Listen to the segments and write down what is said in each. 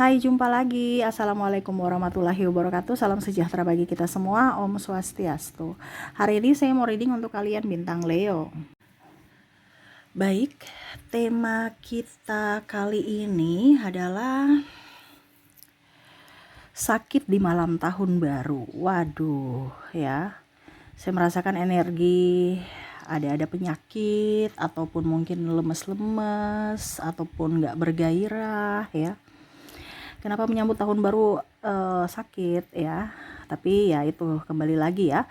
Hai, jumpa lagi. Assalamualaikum warahmatullahi wabarakatuh. Salam sejahtera bagi kita semua. Om Swastiastu. Hari ini saya mau reading untuk kalian bintang Leo. Baik, tema kita kali ini adalah sakit di malam tahun baru. Waduh, ya. Saya merasakan energi ada penyakit ataupun mungkin lemes-lemes ataupun nggak bergairah ya. Kenapa menyambut tahun baru sakit ya? Tapi ya itu kembali lagi ya,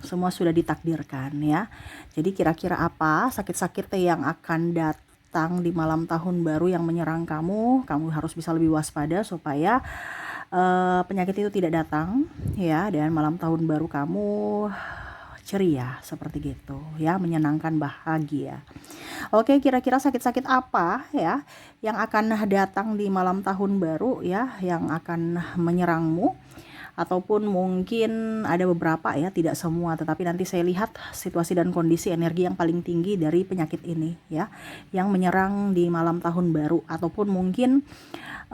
semua sudah ditakdirkan ya. Jadi kira-kira apa sakit-sakit yang akan datang di malam tahun baru yang menyerang kamu? Kamu harus bisa lebih waspada supaya penyakit itu tidak datang ya. Dan malam tahun baru kamu ceria seperti gitu ya, menyenangkan, bahagia. Oke, kira-kira sakit-sakit apa ya yang akan datang di malam tahun baru ya, yang akan menyerangmu, ataupun mungkin ada beberapa ya, tidak semua, tetapi nanti saya lihat situasi dan kondisi energi yang paling tinggi dari penyakit ini ya, yang menyerang di malam tahun baru, ataupun mungkin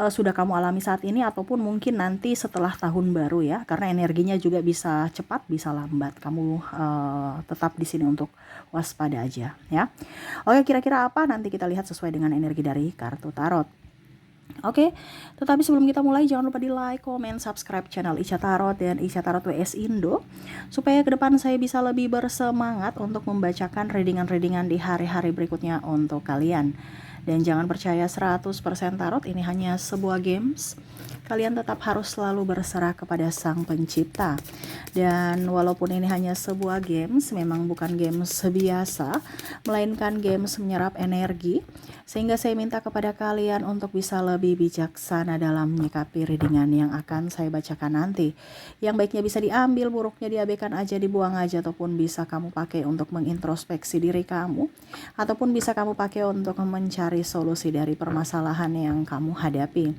sudah kamu alami saat ini, ataupun mungkin nanti setelah tahun baru ya, karena energinya juga bisa cepat bisa lambat. Kamu tetap di sini untuk waspada aja ya. Oke, kira-kira apa, nanti kita lihat sesuai dengan energi dari kartu tarot. Oke, tetapi sebelum kita mulai jangan lupa di like, comment, subscribe channel Ica Tarot dan Ica Tarot WS Indo, supaya ke depan saya bisa lebih bersemangat untuk membacakan readingan-readingan di hari-hari berikutnya untuk kalian. Dan jangan percaya 100% tarot ini hanya sebuah games. Kalian tetap harus selalu berserah kepada Sang Pencipta. Dan walaupun ini hanya sebuah games, memang bukan games biasa, melainkan games menyerap energi. Sehingga saya minta kepada kalian untuk bisa lebih bijaksana dalam menyikapi readingan yang akan saya bacakan nanti. Yang baiknya bisa diambil, buruknya diabaikan aja, dibuang aja, ataupun bisa kamu pakai untuk mengintrospeksi diri kamu, ataupun bisa kamu pakai untuk mencari solusi dari permasalahan yang kamu hadapi.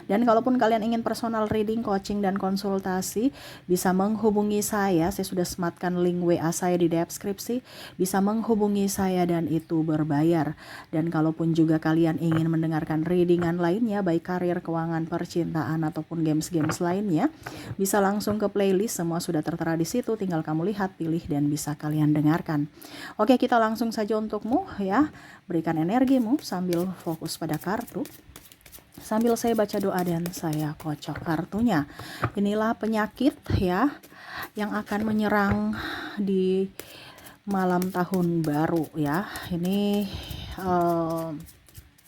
Dan kalaupun kalian ingin personal reading, coaching, dan konsultasi, bisa menghubungi saya sudah sematkan link WA saya di deskripsi, bisa menghubungi saya dan itu berbayar. Dan kalaupun juga kalian ingin mendengarkan readingan lainnya, baik karir, keuangan, percintaan, ataupun games-games lainnya, bisa langsung ke playlist, semua sudah tertera di situ, tinggal kamu lihat, pilih, dan bisa kalian dengarkan. Oke, kita langsung saja untukmu ya, berikan energimu sambil fokus pada kartu, sambil saya baca doa dan saya kocok kartunya. Inilah penyakit ya yang akan menyerang di malam tahun baru ya. Ini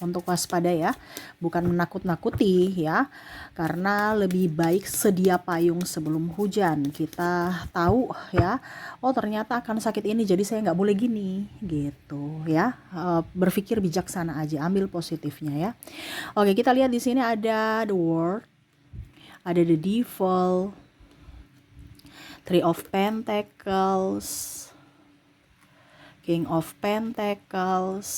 untuk waspada ya, bukan menakut-nakuti ya, karena lebih baik sedia payung sebelum hujan. Kita tahu ya, oh ternyata akan sakit ini, jadi saya nggak boleh gini gitu ya. Berpikir bijaksana aja, ambil positifnya ya. Oke, kita lihat di sini ada the World, ada the Devil, Three of Pentacles, King of Pentacles,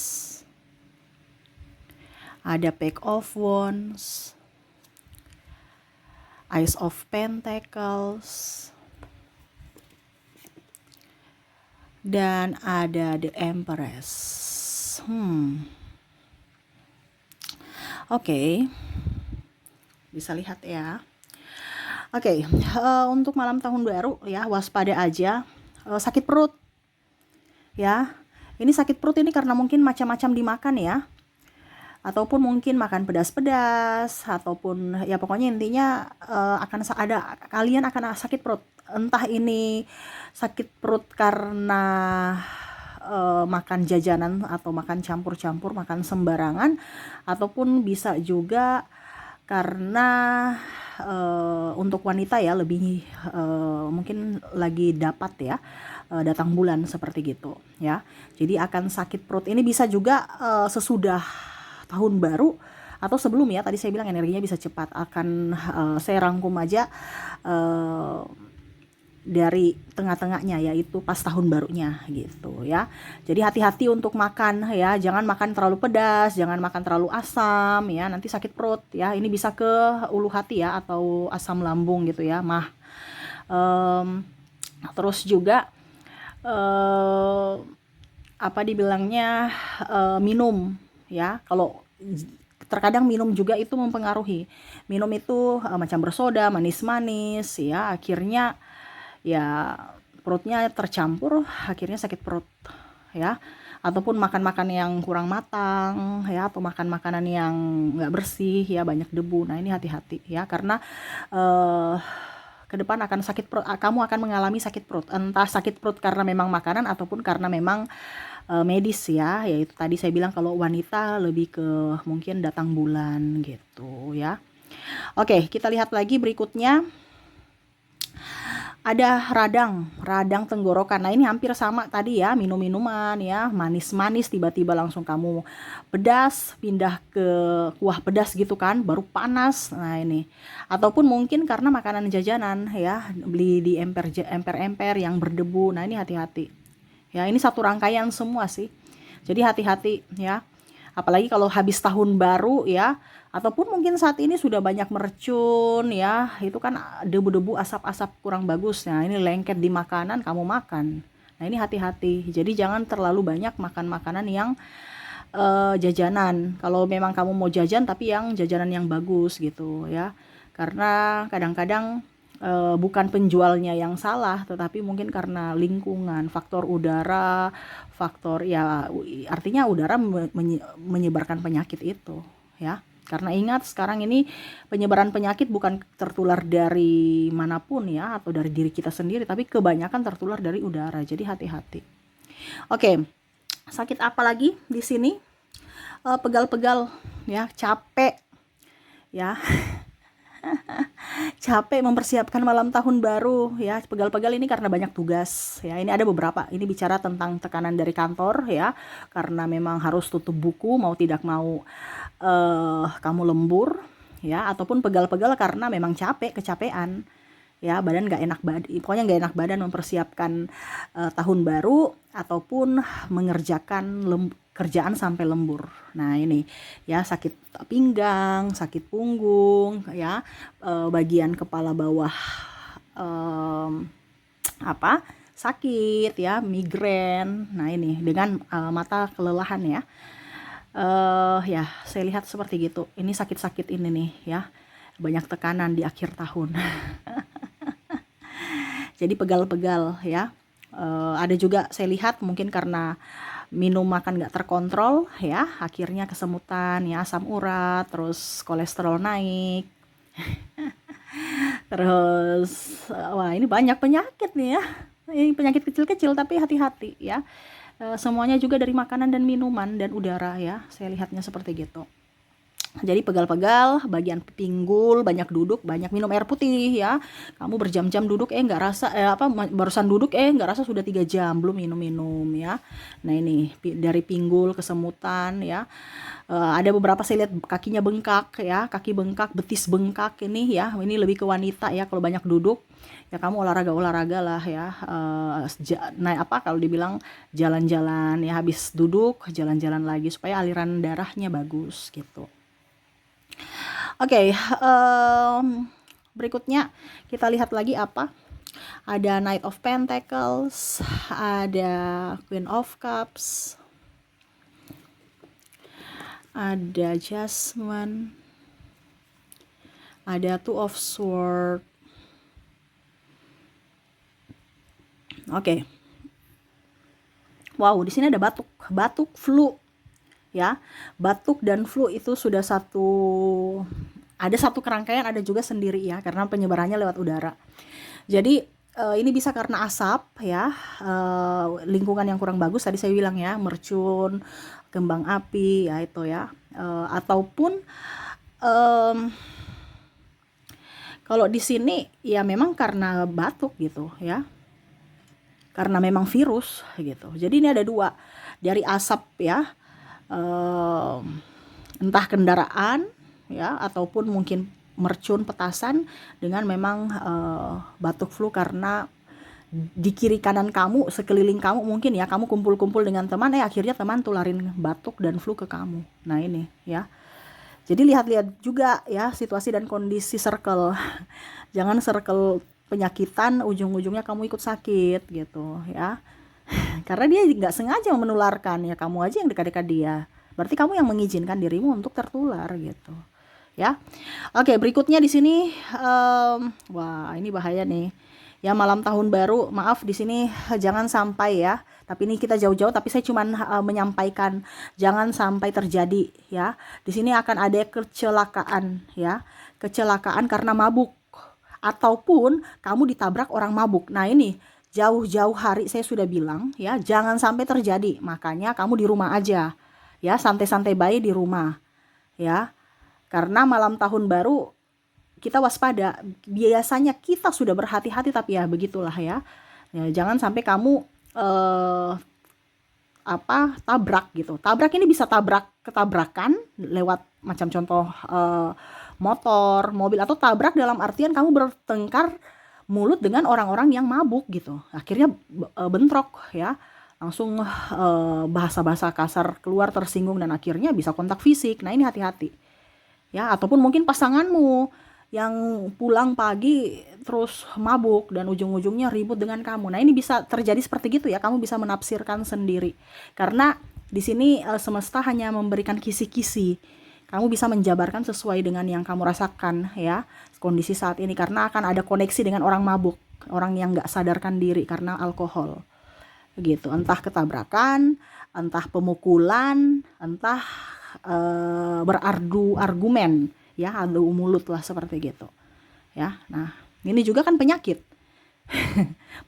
ada Page of Wands, Ace of Pentacles, dan ada the Empress. Oke, bisa lihat ya. Oke, untuk malam tahun baru ya, waspada aja, sakit perut ya. Ini sakit perut ini karena mungkin macam-macam dimakan ya, ataupun mungkin makan pedas-pedas, ataupun ya pokoknya intinya kalian akan sakit perut. Entah ini sakit perut karena makan jajanan atau makan campur-campur, makan sembarangan, ataupun bisa juga karena untuk wanita ya, lebih mungkin lagi dapat ya, datang bulan seperti gitu ya. Jadi akan sakit perut ini bisa juga sesudah tahun baru atau sebelum ya. Tadi saya bilang energinya bisa cepat, akan saya rangkum aja dari tengah-tengahnya, yaitu pas tahun barunya gitu ya. Jadi hati-hati untuk makan ya, jangan makan terlalu pedas, jangan makan terlalu asam ya, nanti sakit perut ya. Ini bisa ke ulu hati ya, atau asam lambung gitu ya, mah. Terus juga apa dibilangnya, minum ya, kalau terkadang minum juga itu mempengaruhi. Minum itu macam bersoda, manis-manis ya, akhirnya ya perutnya tercampur, akhirnya sakit perut ya. Ataupun makan-makan yang kurang matang ya, atau makan makanan yang nggak bersih ya, banyak debu. Nah, ini hati-hati ya, karena eh ke depan akan sakit perut, kamu akan mengalami sakit perut, entah sakit perut karena memang makanan ataupun karena memang medis ya, yaitu tadi saya bilang kalau wanita lebih ke mungkin datang bulan gitu ya. Oke, kita lihat lagi berikutnya. Ada radang tenggorokan. Nah, ini hampir sama tadi ya, minum-minuman ya, manis-manis tiba-tiba langsung kamu pedas, pindah ke kuah pedas gitu kan, baru panas. Nah, ini. Ataupun mungkin karena makanan jajanan ya, beli di emper-emper yang berdebu. Nah, ini hati-hati. Ya, ini satu rangkaian semua sih. Jadi hati-hati ya. Apalagi kalau habis tahun baru ya, ataupun mungkin saat ini sudah banyak mercun ya, itu kan debu-debu, asap-asap kurang bagus. Nah, ini lengket di makanan, kamu makan. Nah, ini hati-hati. Jadi jangan terlalu banyak makan makanan yang jajanan. Kalau memang kamu mau jajan, tapi yang jajanan yang bagus gitu ya. Karena kadang-kadang bukan penjualnya yang salah, tetapi mungkin karena lingkungan, faktor udara, faktor ya, artinya udara menyebarkan penyakit itu ya. Karena ingat sekarang ini penyebaran penyakit bukan tertular dari manapun ya, atau dari diri kita sendiri, tapi kebanyakan tertular dari udara. Jadi hati-hati. Oke, sakit apa lagi di sini? Pegal-pegal ya, capek ya. Capek mempersiapkan malam tahun baru ya. Pegal-pegal ini karena banyak tugas ya. Ini ada beberapa. Ini bicara tentang tekanan dari kantor ya, karena memang harus tutup buku mau tidak mau, kamu lembur ya. Ataupun pegal-pegal karena memang kecapean ya, badan nggak enak badan, pokoknya nggak enak badan mempersiapkan tahun baru ataupun mengerjakan kerjaan sampai lembur. Nah, ini ya, sakit pinggang, sakit punggung ya, bagian kepala bawah sakit ya, migrain. Nah, ini dengan mata kelelahan ya. Ya, saya lihat seperti gitu. Ini sakit-sakit ini nih ya. Banyak tekanan di akhir tahun. Jadi pegal-pegal ya. Ada juga saya lihat mungkin karena minum makan nggak terkontrol ya, akhirnya kesemutan ya, asam urat, terus kolesterol naik. Terus wah, ini banyak penyakit nih ya. Ini penyakit kecil-kecil tapi hati-hati ya. Semuanya juga dari makanan dan minuman dan udara ya. Saya lihatnya seperti gitu. Jadi pegal-pegal, bagian pinggul, banyak duduk, banyak minum air putih ya. Kamu berjam-jam duduk, nggak rasa, barusan duduk, nggak rasa sudah 3 jam belum minum-minum ya. Nah, ini dari pinggul, kesemutan ya. Ada beberapa saya lihat kakinya bengkak ya, kaki bengkak, betis bengkak ini ya. Ini lebih ke wanita ya, kalau banyak duduk. Ya kamu olahraga lah ya. Kalau dibilang jalan-jalan ya, habis duduk jalan-jalan lagi supaya aliran darahnya bagus gitu. Oke, berikutnya kita lihat lagi apa? Ada Knight of Pentacles, ada Queen of Cups, ada Jasmine, ada Two of Swords. Oke. Wow, di sini ada batuk, flu. Ya, batuk dan flu itu sudah ada satu kerangkaian, ada juga sendiri ya, karena penyebarannya lewat udara. Jadi ini bisa karena asap ya, lingkungan yang kurang bagus tadi saya bilang ya, mercun, kembang api ya, itu ya, ataupun kalau di sini ya memang karena batuk gitu ya, karena memang virus gitu. Jadi ini ada dua, dari asap ya, entah kendaraan ya, ataupun mungkin mercun, petasan, dengan memang batuk flu karena di kiri kanan kamu, sekeliling kamu mungkin ya, kamu kumpul-kumpul dengan teman, akhirnya teman tularin batuk dan flu ke kamu. Nah, ini ya. Jadi lihat-lihat juga ya situasi dan kondisi circle. Jangan circle penyakitan ujung-ujungnya kamu ikut sakit gitu ya. Karena dia nggak sengaja menularkan ya, kamu aja yang dekat-dekat dia Berarti kamu yang mengizinkan dirimu untuk tertular gitu. Ya. Oke, berikutnya di sini wah, ini bahaya nih. Ya, malam tahun baru, maaf di sini jangan sampai ya. Tapi ini kita jauh-jauh, tapi saya cuman menyampaikan jangan sampai terjadi ya. Di sini akan ada kecelakaan ya. Kecelakaan karena mabuk ataupun kamu ditabrak orang mabuk. Nah, ini jauh-jauh hari saya sudah bilang ya, jangan sampai terjadi. Makanya kamu di rumah aja. Ya, santai-santai bayi di rumah. Ya. Karena malam tahun baru kita waspada. Biasanya kita sudah berhati-hati tapi ya begitulah ya. Ya, jangan sampai kamu tabrak gitu. Tabrak ini bisa ketabrakan lewat macam contoh motor, mobil, atau tabrak dalam artian kamu bertengkar mulut dengan orang-orang yang mabuk gitu. Akhirnya bentrok ya. Langsung bahasa-bahasa kasar keluar, tersinggung, dan akhirnya bisa kontak fisik. Nah, ini hati-hati. Ya, ataupun mungkin pasanganmu yang pulang pagi terus mabuk dan ujung-ujungnya ribut dengan kamu. Nah, ini bisa terjadi seperti gitu ya. Kamu bisa menafsirkan sendiri. Karena di sini semesta hanya memberikan kisi-kisi. Kamu bisa menjabarkan sesuai dengan yang kamu rasakan ya, kondisi saat ini, karena akan ada koneksi dengan orang mabuk, orang yang nggak sadarkan diri karena alkohol. Begitu, entah ketabrakan, entah pemukulan, entah berardu argumen ya, adu mulut lah seperti gitu ya. Nah, ini juga kan penyakit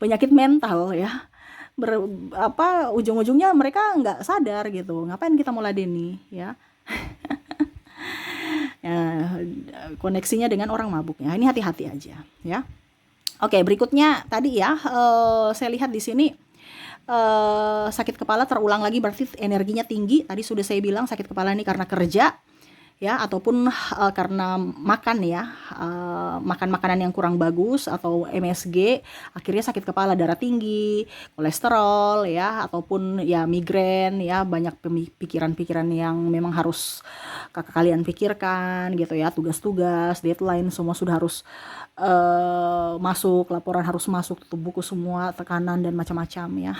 penyakit mental ya. Ujung-ujungnya mereka nggak sadar gitu, ngapain kita mau ladeni ya. Ya, koneksinya dengan orang mabuk ya. Ini hati-hati aja ya. Oke, berikutnya tadi ya, saya lihat di sini sakit kepala terulang lagi, berarti energinya tinggi. Tadi sudah saya bilang sakit kepala ini karena kerja ya, ataupun karena makan ya, makan makanan yang kurang bagus atau MSG, akhirnya sakit kepala, darah tinggi, kolesterol ya, ataupun ya migrain ya, banyak pikiran-pikiran yang memang harus kalian pikirkan gitu ya, tugas-tugas, deadline semua sudah harus masuk, laporan harus masuk, tutup buku semua, tekanan dan macam-macam ya.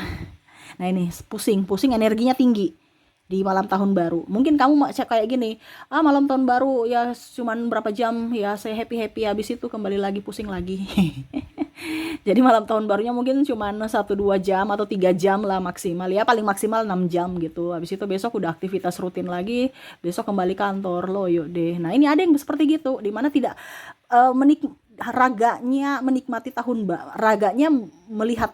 Nah, ini pusing energinya tinggi di malam tahun baru. Mungkin kamu kayak gini, malam tahun baru ya cuman berapa jam ya, saya happy habis itu kembali lagi pusing lagi. Jadi malam tahun barunya mungkin cuman 1-2 jam atau 3 jam lah maksimal ya, paling maksimal 6 jam gitu. Habis itu besok udah aktivitas rutin lagi, besok kembali kantor, loyo deh. Nah, ini ada yang seperti gitu, dimana tidak raganya menikmati raganya melihat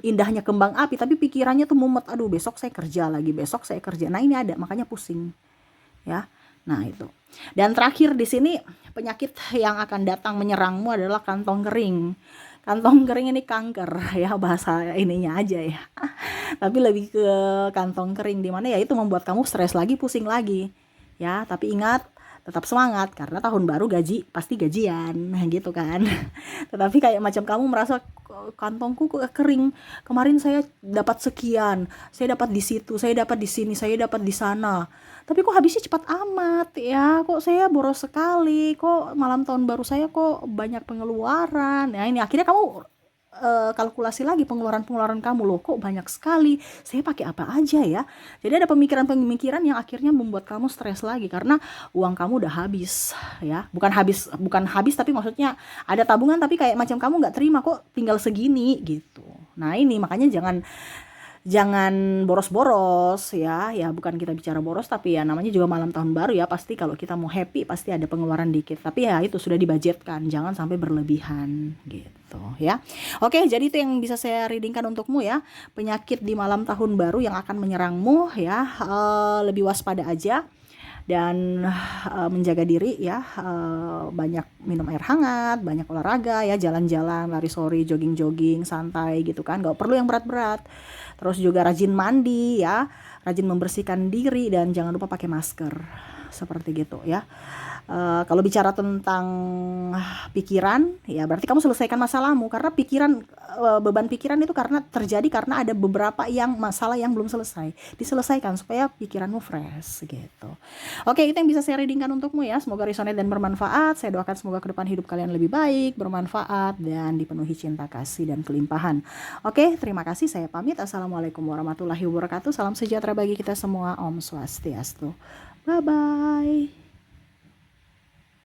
indahnya kembang api, tapi pikirannya tuh mumet, aduh besok saya kerja lagi, besok saya kerja. Nah, ini ada, makanya pusing ya. Nah, itu. Dan terakhir di sini, penyakit yang akan datang menyerangmu adalah kantong kering. Kantong kering ini kanker ya, bahasa ininya aja ya. Tapi lebih ke kantong kering, dimana ya itu membuat kamu stres lagi, pusing lagi ya. Tapi ingat, tetap semangat karena tahun baru gaji pasti gajian gitu kan. Tetapi kayak macam kamu merasa kantongku kering, kemarin saya dapat sekian, saya dapat di situ, saya dapat di sini, saya dapat di sana, tapi kok habisnya cepat amat ya, kok saya boros sekali, kok malam tahun baru saya kok banyak pengeluaran. Nah, ini akhirnya kamu kalkulasi lagi pengeluaran kamu, loh kok banyak sekali, saya pakai apa aja ya. Jadi ada pemikiran yang akhirnya membuat kamu stres lagi karena uang kamu udah habis ya, bukan habis tapi maksudnya ada tabungan tapi kayak macam kamu nggak terima, kok tinggal segini gitu. Nah, ini makanya jangan boros-boros ya, bukan kita bicara boros, tapi ya namanya juga malam tahun baru ya, pasti kalau kita mau happy pasti ada pengeluaran dikit, tapi ya itu sudah dibudgetkan, jangan sampai berlebihan gitu ya. Oke, jadi itu yang bisa saya readingkan untukmu ya, penyakit di malam tahun baru yang akan menyerangmu ya. Lebih waspada aja dan menjaga diri ya, banyak minum air hangat, banyak olahraga ya, jalan-jalan, lari-sore, jogging-jogging, santai gitu kan, gak perlu yang berat-berat. Terus juga rajin mandi ya, rajin membersihkan diri, dan jangan lupa pakai masker seperti gitu ya. Kalau bicara tentang pikiran, ya berarti kamu selesaikan masalahmu, karena beban pikiran itu terjadi karena ada beberapa masalah yang belum selesai. Diselesaikan supaya pikiranmu fresh gitu. Oke, itu yang bisa saya readingkan untukmu ya. Semoga resonate dan bermanfaat. Saya doakan semoga ke depan hidup kalian lebih baik, bermanfaat, dan dipenuhi cinta kasih dan kelimpahan. Oke, terima kasih. Saya pamit. Assalamualaikum warahmatullahi wabarakatuh. Salam sejahtera bagi kita semua. Om Swastiastu. Bye-bye.